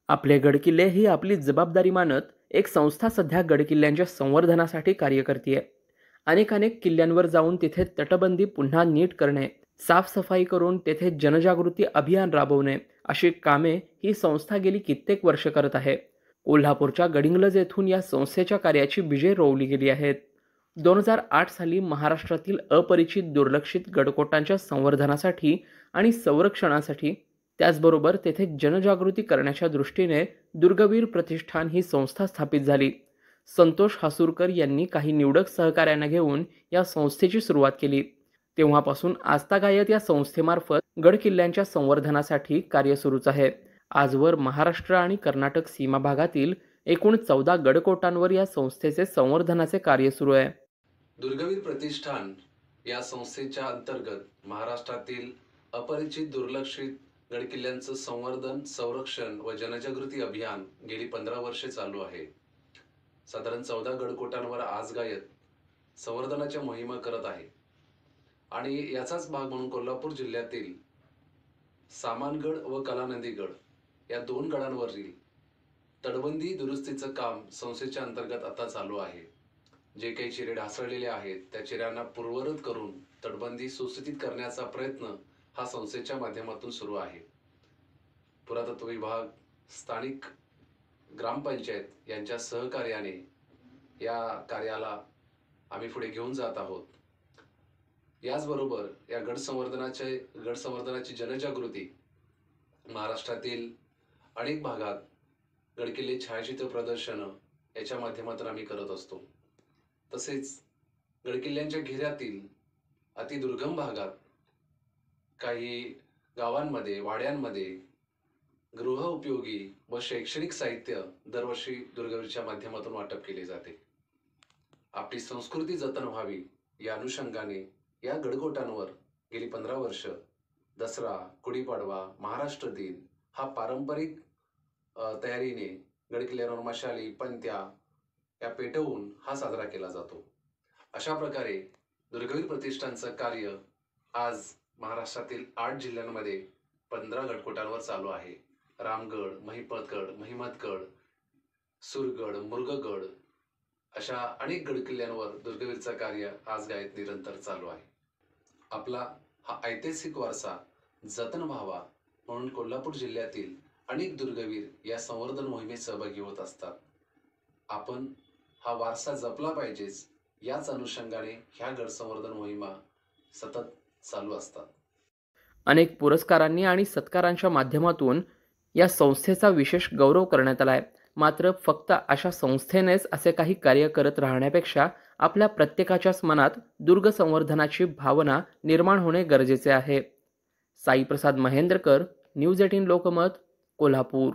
आपले गडकिल्ले ही आपली जबाबदारी मानत एक संस्था सध्या गडकिल्ल्यांच्या संवर्धनासाठी कार्य करते. अनेक अनेक किल्ल्यांवर जाऊन तिथे तटबंदी पुन्हा नीट करणे, साफसफाई करून तेथे जनजागृती अभियान राबवणे अशी कामे ही संस्था गेली कित्येक वर्ष करत आहे. कोल्हापूरच्या गडिंग्लज येथून या संस्थेच्या कार्याची बीजे रोवली गेली आहेत. 2008 साली महाराष्ट्रातील अपरिचित दुर्लक्षित गडकोटांच्या संवर्धनासाठी आणि संरक्षणासाठी, त्याचबरोबर तेथे जनजागृती करण्याच्या दृष्टीने दुर्गवीर प्रतिष्ठान ही संस्था स्थापित झाली. संतोष हासूरकर यांनी काही निवडक सहकार्यांना घेऊन या संस्थेची सुरुवात केली. तेव्हापासून आजतागायत या संस्थेमार्फत गडकिल्ल्यांच्या संवर्धनासाठी कार्य सुरूच आहे. आजवर महाराष्ट्र आणि कर्नाटक सीमा भागातील एकूण 14 गडकोटांवर या संस्थेचे संवर्धनाचे कार्य सुरू आहे. दुर्गवीर प्रतिष्ठान या संस्थेच्या अंतर्गत महाराष्ट्रातील अपरिचित दुर्लक्षित गडकिल्ल्यांचं संवर्धन, संरक्षण व जनजागृती अभियान गेली 15 वर्षे चालू आहे. साधारण 14 गडकोटांवर आजगायत संवर्धनाच्या मोहिमा करत आहे. आणि याचाच भाग म्हणून कोल्हापूर जिल्ह्यातील सामानगड व कलानंदीगड या 2 गडांवरील तटबंदी दुरुस्तीचं काम संस्थेच्या अंतर्गत आता चालू आहे. जे काही चिरे ढासळलेले आहेत त्या चिऱ्यांना पूर्ववत करून तटबंदी सुस्थितीत करण्याचा प्रयत्न हा संस्थेच्या माध्यमातून सुरू आहे. पुरातत्व विभाग, स्थानिक ग्रामपंचायत यांच्या सहकार्याने या कार्याला आम्ही पुढे घेऊन जात आहोत. याचबरोबर या गड संवर्धनाची जनजागृती महाराष्ट्रातील अनेक भागात गडकिल्ले छायाचित्र प्रदर्शनं याच्या माध्यमातून आम्ही करत असतो. तसेच गडकिल्ल्यांच्या घेऱ्यातील अतिदुर्गम भागात काही गावांमध्ये, वाड्यांमध्ये गृह उपयोगी व शैक्षणिक साहित्य दरवर्षी दुर्गवीरच्या माध्यमातून वाटप केले जाते. आपली संस्कृती जतन व्हावी या अनुषंगाने या गडकोटांवर गेली 15 वर्ष दसरा, गुढीपाडवा, महाराष्ट्र दिन हा पारंपरिक तयारीने गडकिल्ल्यावर मशाली, पंत्या या पेटवून हा साजरा केला जातो. अशा प्रकारे दुर्गवीर प्रतिष्ठानचं कार्य आज महाराष्ट्रातील 8 जिल्ह्यांमध्ये 15 गडकोटांवर चालू आहे. रामगड, महिपतगड, महिमतगड, सुरगड, मुरगगड अशा अनेक गडकिल्ल्यांवर दुर्गवीरचं कार्य आजगायत निरंतर चालू आहे. आपला हा ऐतिहासिक वारसा जतन व्हावा म्हणून कोल्हापूर जिल्ह्यातील अनेक दुर्गवीर या संवर्धन मोहिमेत सहभागी होत असतात. आपण हा वारसा जपला पाहिजेच याच अनुषंगाने ह्या गड संवर्धन मोहिमा सतत चालू असतात. अनेक पुरस्कारांनी आणि सत्कारांच्या माध्यमातून या संस्थेचा विशेष गौरव करण्यात आला आहे. मात्र फक्त अशा संस्थेनेच असे काही कार्य करत राहण्यापेक्षा आपल्या प्रत्येकाच्याच मनात दुर्ग संवर्धनाची भावना निर्माण होणे गरजेचे आहे. साईप्रसाद महेंद्रकर, न्यूज 18 लोकमत, कोल्हापूर.